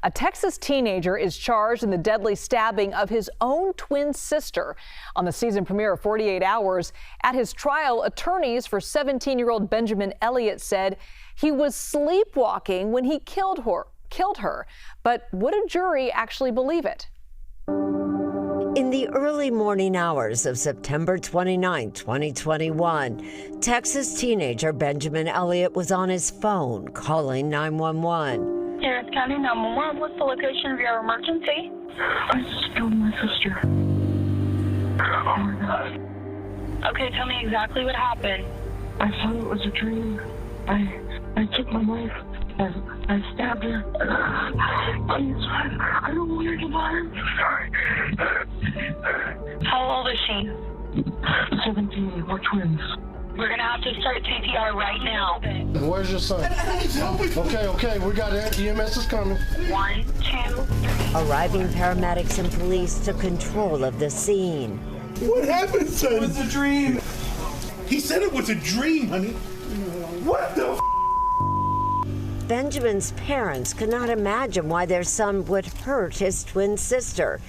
A Texas teenager is charged in the deadly stabbing of his own twin sister. On the season premiere of 48 Hours, at his trial, attorneys for 17-year-old Benjamin Elliott said he was sleepwalking when he killed her. But would a jury actually believe it? In the early morning hours of September 29, 2021, Texas teenager Benjamin Elliott was on his phone calling 911. Harris County 911, what's the location of your emergency? I just killed my sister. Oh my God. Okay, tell me exactly what happened. I thought it was a dream. I took my knife. I stabbed her. Please, I don't want her to die. I'm sorry. How old is she? 17. We're twins. We're gonna have to start CPR right now. Where's your son? Okay, we got it. EMS is coming. 1, 2, 3. Arriving paramedics and police took control of the scene. What happened, son? It was a dream. He said it was a dream, honey. What the Benjamin's parents could not imagine why their son would hurt his twin sister.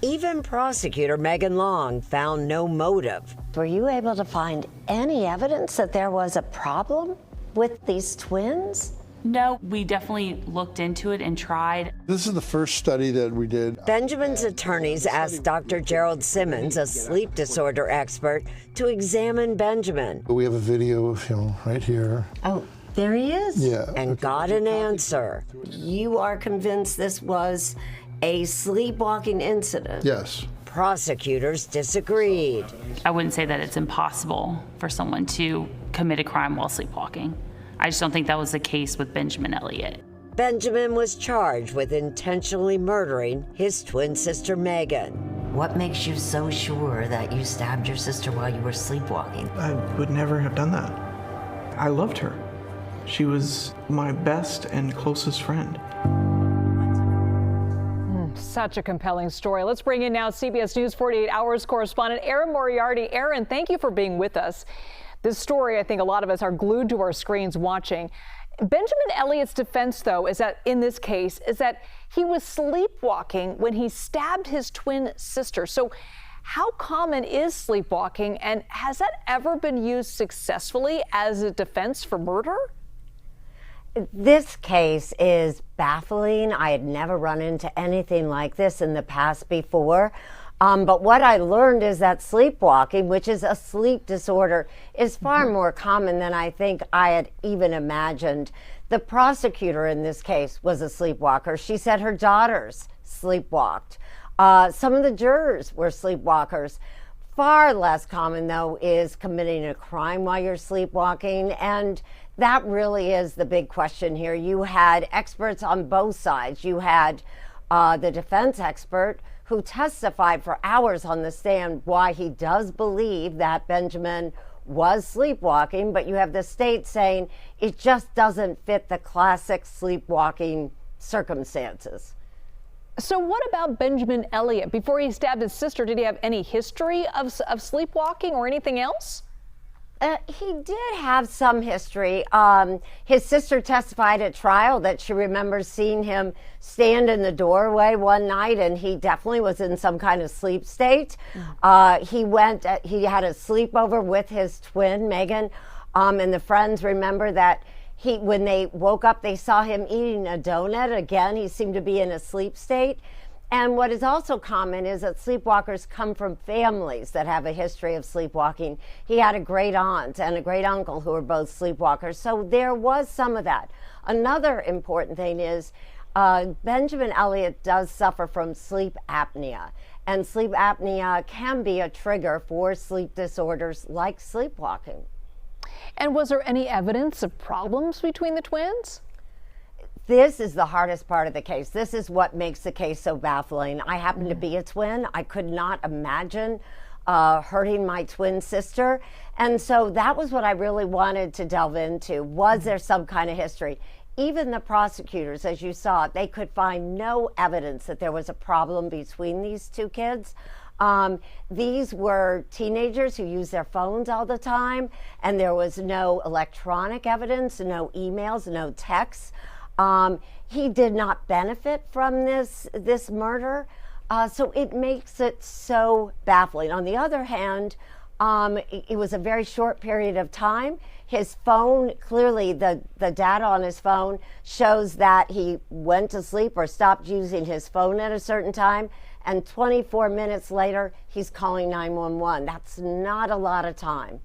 Even prosecutor Megan Long found no motive. Were you able to find any evidence that there was a problem with these twins? No, we definitely looked into it and tried. This is the first study that we did. Benjamin's attorneys asked Dr. Gerald Simmons, a sleep disorder expert, to examine Benjamin. We have a video of him right here. Oh, there he is. Yeah. And got an answer. You are convinced this was a sleepwalking incident? Yes. Prosecutors disagreed. I wouldn't say that it's impossible for someone to commit a crime while sleepwalking. I just don't think that was the case with Benjamin Elliott. Benjamin was charged with intentionally murdering his twin sister, Megan. What makes you so sure that you stabbed your sister while you were sleepwalking? I would never have done that. I loved her. She was my best and closest friend. Such a compelling story. Let's bring in now CBS News 48 Hours correspondent Erin Moriarty. Erin, thank you for being with us. This story, I think a lot of us are glued to our screens watching. Benjamin Elliott's defense, though, is that in this case, is that he was sleepwalking when he stabbed his twin sister. So how common is sleepwalking, and has that ever been used successfully as a defense for murder? This case is baffling. I had never run into anything like this in the past before. But what I learned is that sleepwalking, which is a sleep disorder, is far more common than I think I had even imagined. The prosecutor in this case was a sleepwalker. She said her daughters sleepwalked. Some of the jurors were sleepwalkers. Far less common, though, is committing a crime while you're sleepwalking, and that really is the big question here. You had experts on both sides. You had the defense expert who testified for hours on the stand why he does believe that Benjamin was sleepwalking, but you have the state saying it just doesn't fit the classic sleepwalking circumstances. So what about Benjamin Elliott? Before he stabbed his sister, did he have any history of sleepwalking or anything else? He did have some history. His sister testified at trial that she remembers seeing him stand in the doorway one night, and he definitely was in some kind of sleep state. He had a sleepover with his twin, Megan, and the friends remember that when they woke up, they saw him eating a donut. Again, he seemed to be in a sleep state. And what is also common is that sleepwalkers come from families that have a history of sleepwalking. He had a great aunt and a great uncle who were both sleepwalkers. So there was some of that. Another important thing is Benjamin Elliott does suffer from sleep apnea. And sleep apnea can be a trigger for sleep disorders like sleepwalking. And was there any evidence of problems between the twins? This is the hardest part of the case. This is what makes the case so baffling. I happen to be a twin. I could not imagine hurting my twin sister. And so that was what I really wanted to delve into. Was there some kind of history? Even the prosecutors, as you saw, they could find no evidence that there was a problem between these two kids. These were teenagers who used their phones all the time, and there was no electronic evidence, no emails, no texts. He did not benefit from this murder, so it makes it so baffling. On the other hand, it was a very short period of time. His phone, clearly the data on his phone shows that he went to sleep or stopped using his phone at a certain time, and 24 minutes later, he's calling 911. That's not a lot of time.